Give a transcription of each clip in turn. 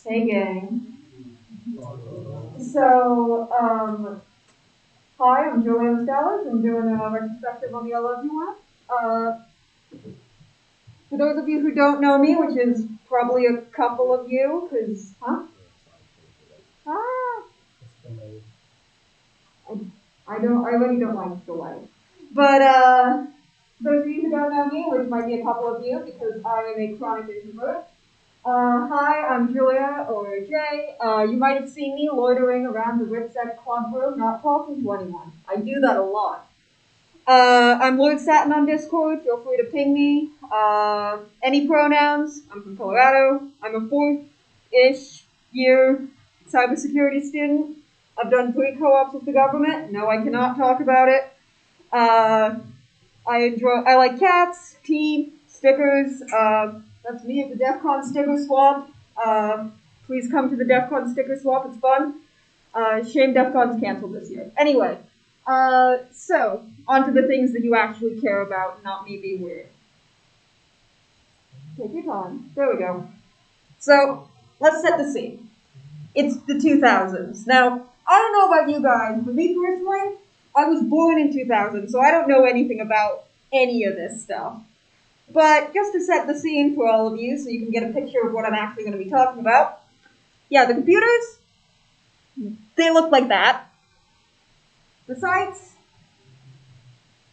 Hey gang. So, hi, I'm Julia Mastalerz. I'm doing a retrospective on the I Love You one. For those of you who don't know me, which is probably a couple of you, because, huh? Ah, I really don't like delay. But, those of you who don't know me, which might be a couple of you, because I am a chronic introvert. Hi, I'm Julia, or Jay. You might have seen me loitering around the RITSEC club room, not talking to anyone. I do that a lot. I'm Lord Satin on Discord. Feel free to ping me. Any pronouns. I'm from Colorado. I'm a fourth-ish year cybersecurity student. I've done 3 co-ops with the government. No, I cannot talk about it. I like cats, tea, stickers. That's me at the DEF CON sticker swap. Please come to the DEF CON sticker swap. It's fun. Shame DEF CON's canceled this year. Anyway, so on to the things that you actually care about, not me being weird. Take your time. There we go. So let's set the scene. It's the 2000s. Now, I don't know about you guys, but me personally, I was born in 2000, so I don't know anything about any of this stuff. But just to set the scene for all of you, so you can get a picture of what I'm actually going to be talking about. Yeah, the computers, they look like that. The sites,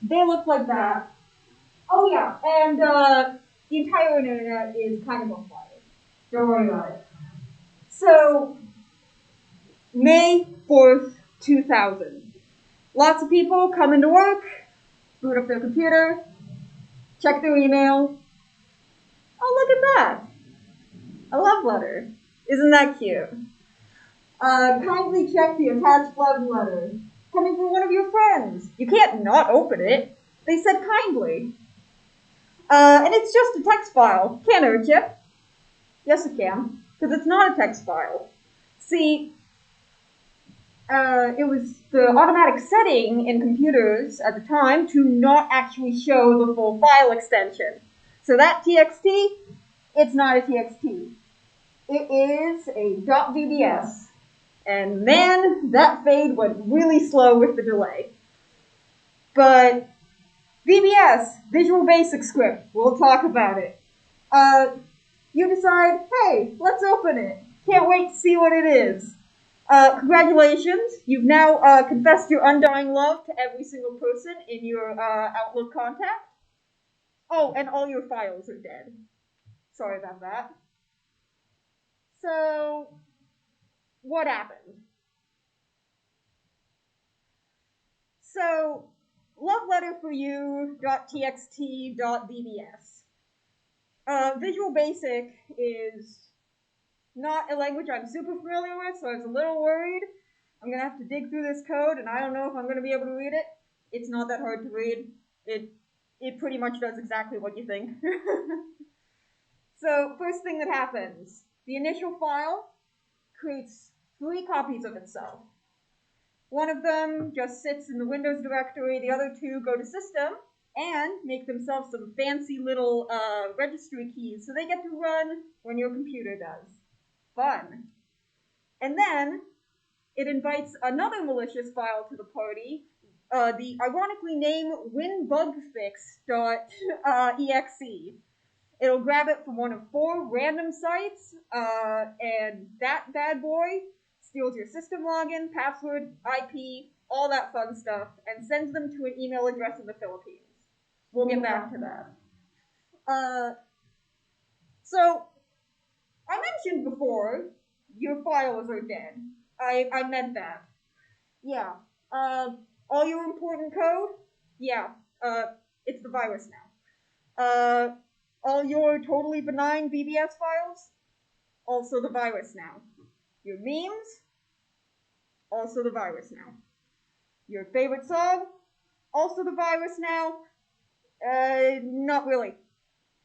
they look like that. Oh yeah, and the entire internet is kind of on fire. Don't worry about it. So, May 4th, 2000. Lots of people come into work, boot up their computer, check their email. Oh, look at that. A love letter. Isn't that cute? Kindly check the attached love letter. Coming from one of your friends. You can't not open it. They said kindly. And it's just a text file. Can't hurt you. Yes, it can. Because it's not a text file. See, it was the automatic setting in computers at the time to not actually show the full file extension. So that TXT, it's not a TXT. It is a .vbs. And man, that fade went really slow with the delay. But VBS, Visual Basic Script, we'll talk about it. You decide, hey, let's open it. Can't wait to see what it is. Congratulations, you've now confessed your undying love to every single person in your Outlook contact. Oh, and all your files are dead. Sorry about that. So, what happened? So, loveletterforyou.txt.vbs. Visual Basic is not a language I'm super familiar with, so I was a little worried. I'm gonna have to dig through this code, and I don't know if I'm gonna be able to read it. It's not that hard to read. It pretty much does exactly what you think. So, first thing that happens, the initial file creates 3 copies of itself. One of them just sits in the Windows directory, the other 2 go to system and make themselves some fancy little registry keys so they get to run when your computer does. Fun. And then it invites another malicious file to the party, the ironically named winbugfix.exe. It'll grab it from one of 4 random sites, and that bad boy steals your system login, password, IP, all that fun stuff, and sends them to an email address in the Philippines. We'll get back to that. So, I mentioned before, your files are dead. I meant that. Yeah. All your important code? Yeah. It's the virus now. All your totally benign VBS files? Also the virus now. Your memes? Also the virus now. Your favorite song? Also the virus now? Not really.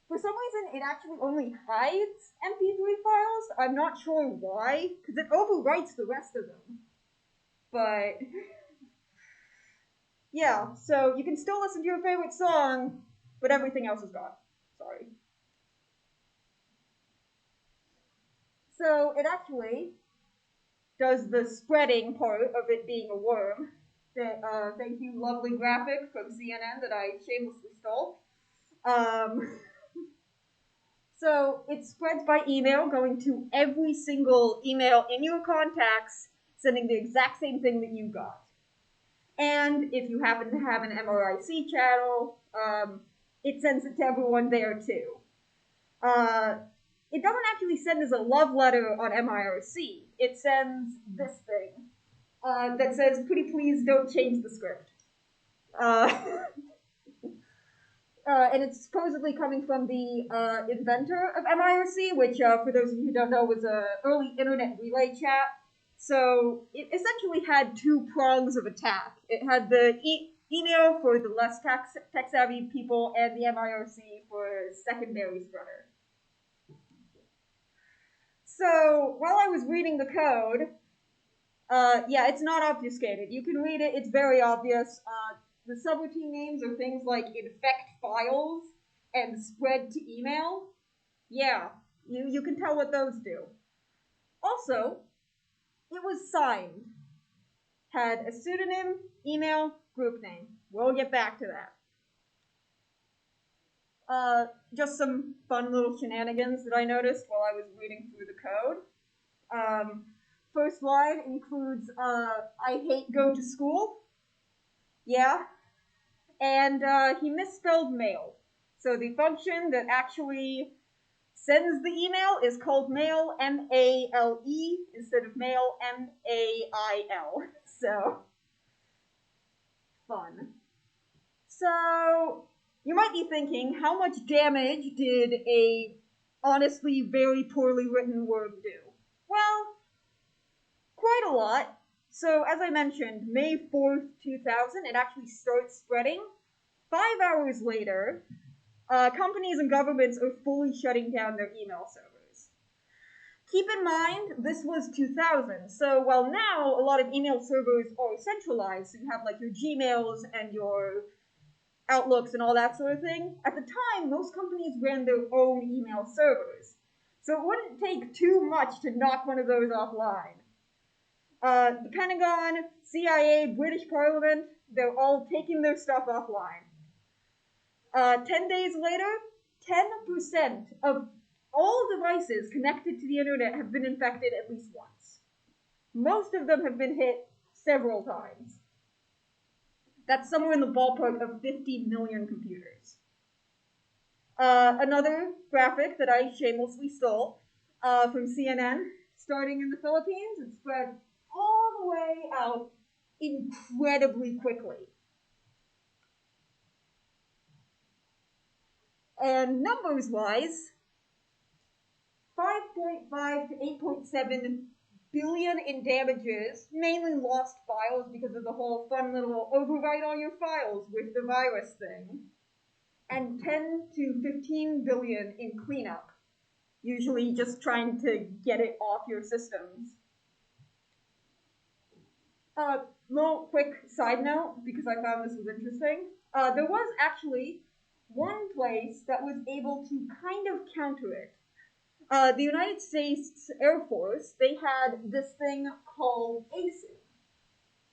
For some reason, it actually only hides MP3 files. I'm not sure why, because it overwrites the rest of them. But, yeah, so you can still listen to your favorite song, but everything else is gone. Sorry. So it actually does the spreading part of it being a worm. Thank you, lovely graphic from CNN that I shamelessly stole. So it spreads by email, going to every single email in your contacts, sending the exact same thing that you got. And if you happen to have an MRIC channel, it sends it to everyone there too. It doesn't actually send as a love letter on MIRC. It sends this thing that says, "Pretty please don't change the script." And it's supposedly coming from the inventor of MIRC, which, for those of you who don't know, was an early internet relay chat. So it essentially had two prongs of attack. It had the email for the less tech-savvy people, and the MIRC for secondary spreader. So while I was reading the code, yeah, it's not obfuscated. You can read it. It's very obvious. The subroutine names are things like infect files and spread to email. Yeah, you can tell what those do. Also, it was signed. Had a pseudonym, email, group name. We'll get back to that. Just some fun little shenanigans that I noticed while I was reading through the code. First line includes, "I hate go to school." Yeah. And he misspelled mail. So the function that actually sends the email is called mail, M-A-L-E, instead of mail, M-A-I-L. So, fun. So, you might be thinking, how much damage did a honestly very poorly written worm do? Well, quite a lot. So, as I mentioned, May 4th, 2000, it actually starts spreading. 5 hours later, companies and governments are fully shutting down their email servers. Keep in mind, this was 2000, so while now a lot of email servers are centralized, so you have like your Gmails and your Outlooks and all that sort of thing, at the time, most companies ran their own email servers. So it wouldn't take too much to knock one of those offline. The Pentagon, CIA, British Parliament, they're all taking their stuff offline. 10 days later, 10% of all devices connected to the internet have been infected at least once. Most of them have been hit several times. That's somewhere in the ballpark of 50 million computers. Another graphic that I shamelessly stole from CNN, starting in the Philippines, it spread all the way out incredibly quickly. And numbers-wise, 5.5 to 8.7 billion in damages, mainly lost files because of the whole fun little overwrite all your files with the virus thing, and 10 to 15 billion in cleanup, usually just trying to get it off your systems. Little quick side note, because I found this was interesting. There was actually one place that was able to kind of counter it. The United States Air Force, they had this thing called ASIN,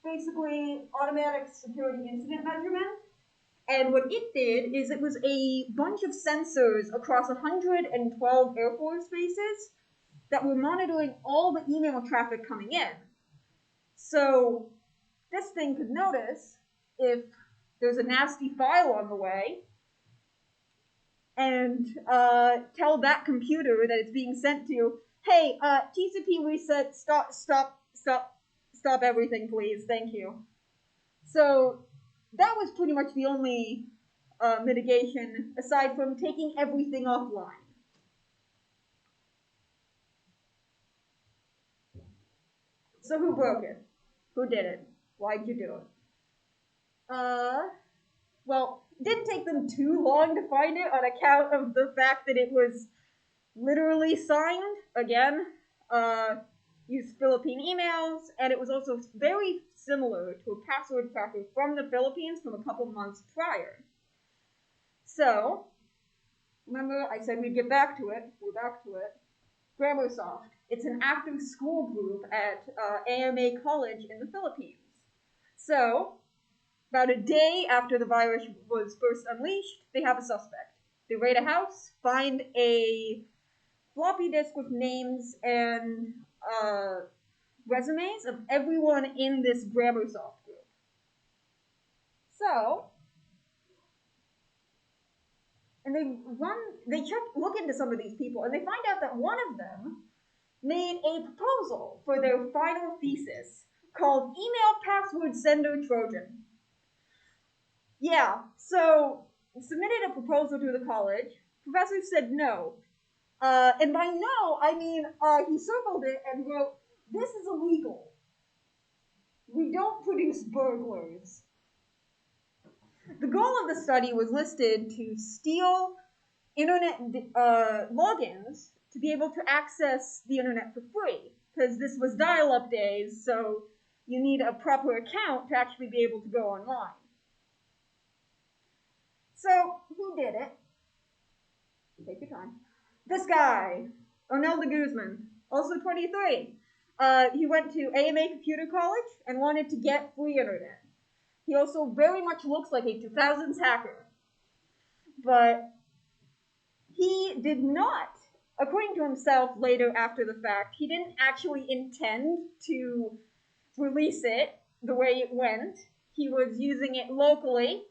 basically Automatic Security Incident Measurement. And what it did is it was a bunch of sensors across 112 Air Force bases that were monitoring all the email traffic coming in. So this thing could notice if there's a nasty file on the way and tell that computer that it's being sent to, hey, TCP reset, stop everything, please, thank you. So that was pretty much the only mitigation aside from taking everything offline. So who broke it? Who did it? Why'd you do it? Well, it didn't take them too long to find it on account of the fact that it was literally signed, again, used Philippine emails, and it was also very similar to a password cracker from the Philippines from a couple months prior. So, remember I said we'd get back to it, we're back to it. GrammarSoft. It's an after-school group at AMA College in the Philippines. So, about a day after the virus was first unleashed, they have a suspect. They raid a house, find a floppy disk with names and resumes of everyone in this Grammarsoft group. So, and they look into some of these people, and they find out that one of them made a proposal for their final thesis called Email Password Sender Trojan. Yeah, so submitted a proposal to the college. Professor said no. And by no, I mean he circled it and wrote, "This is illegal. We don't produce burglars." The goal of the study was listed to steal internet logins to be able to access the internet for free, because this was dial-up days, so you need a proper account to actually be able to go online. So, who did it? Take your time. This guy, Onel de Guzman, also 23. He went to AMA Computer College and wanted to get free internet. He also very much looks like a 2000s hacker. But he did not, according to himself later after the fact, he didn't actually intend to release it the way it went. He was using it locally.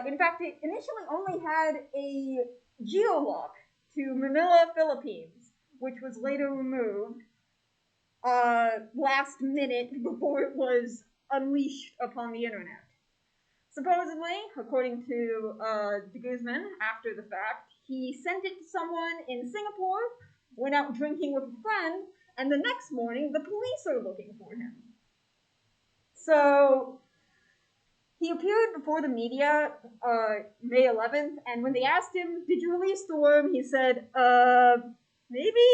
In fact, it initially only had a geolock to Manila, Philippines, which was later removed last minute before it was unleashed upon the internet. Supposedly, according to de Guzman, after the fact, he sent it to someone in Singapore, went out drinking with a friend, and the next morning the police are looking for him. So, he appeared before the media May 11th, and when they asked him, "Did you release the worm?" he said, maybe?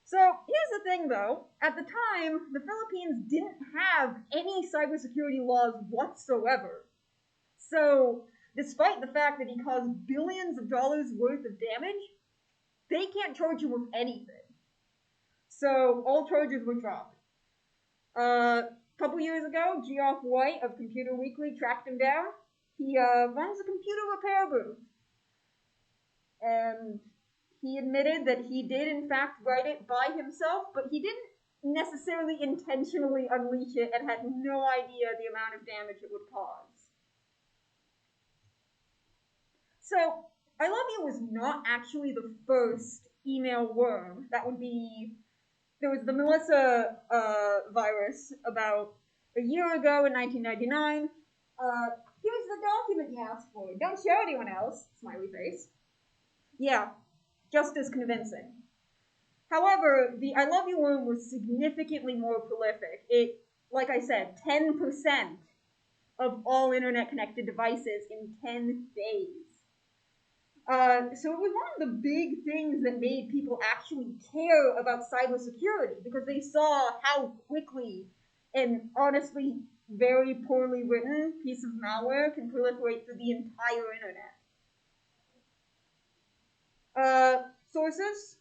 So, here's the thing though. At the time, the Philippines didn't have any cybersecurity laws whatsoever. So, despite the fact that he caused billions of dollars worth of damage, they can't charge him with anything. So, all charges were dropped. A couple years ago, Geoff White of Computer Weekly tracked him down. He runs a computer repair booth. And he admitted that he did in fact write it by himself, but he didn't necessarily intentionally unleash it and had no idea the amount of damage it would cause. So, ILOVEYOU was not actually the first email worm. That would be, there was the Melissa virus about a year ago in 1999. Here's the document you asked for. Don't show anyone else. Smiley face. Yeah, just as convincing. However, the ILOVEYOU worm was significantly more prolific. It, like I said, 10% of all internet-connected devices in 10 days. So it was one of the big things that made people actually care about cybersecurity, because they saw how quickly an honestly very poorly written piece of malware can proliferate through the entire internet. Sources.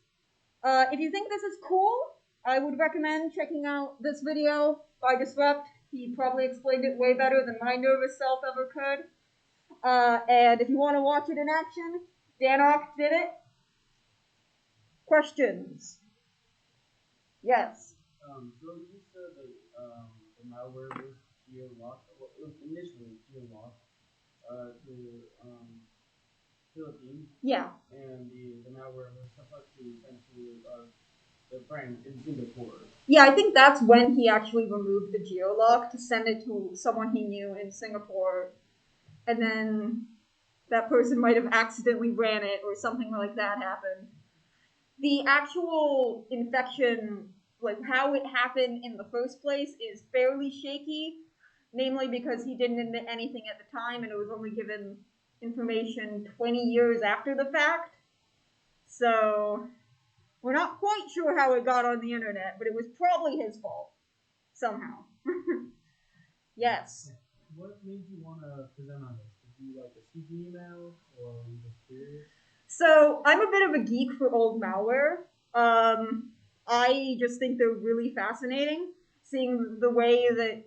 If you think this is cool, I would recommend checking out this video by Disrupt. He probably explained it way better than my nervous self ever could. And if you want to watch it in action, Danok did it. Questions? Yes. So you said that the malware was geo-locked. Well, it was initially geo-locked to Philippines. Yeah. And the malware was supposed to send to the brand in Singapore. Yeah, I think that's when he actually removed the geolock to send it to someone he knew in Singapore. And then that person might have accidentally ran it or something like that happened. The actual infection, like how it happened in the first place, is fairly shaky, namely because he didn't admit anything at the time and it was only given information 20 years after the fact. So, we're not quite sure how it got on the internet, but it was probably his fault. Somehow. Yes. What made you want to present on this? Did you like receive the email, or were you just curious? So I'm a bit of a geek for old malware. I just think they're really fascinating, seeing the way that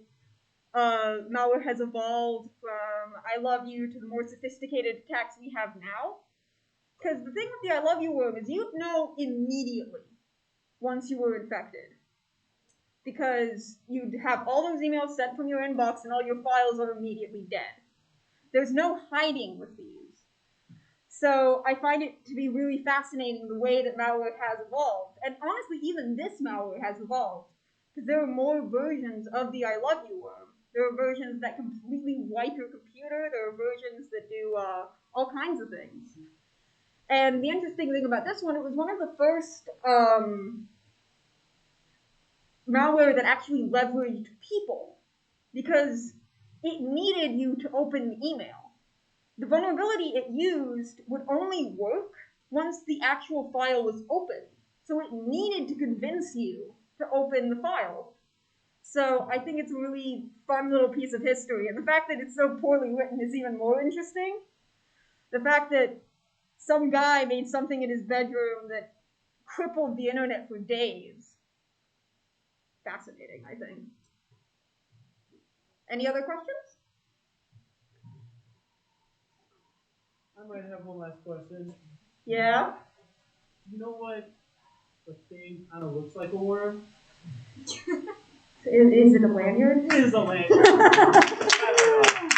malware has evolved from I love you to the more sophisticated attacks we have now. Because the thing with the I love you worm is you'd know immediately once you were infected. Because you'd have all those emails sent from your inbox and all your files are immediately dead. There's no hiding with these. So I find it to be really fascinating the way that malware has evolved. And honestly, even this malware has evolved. Because there are more versions of the I love you worm. There are versions that completely wipe your computer. There are versions that do all kinds of things. And the interesting thing about this one, it was one of the first malware that actually leveraged people. Because it needed you to open the email. The vulnerability it used would only work once the actual file was open. So it needed to convince you to open the file. So I think it's a really fun little piece of history. And the fact that it's so poorly written is even more interesting. The fact that some guy made something in his bedroom that crippled the internet for days. Fascinating, I think. Any other questions? I might have one last question. Yeah? You know what the thing kind of looks like a worm? Is it a lanyard? It is a lanyard. I don't know.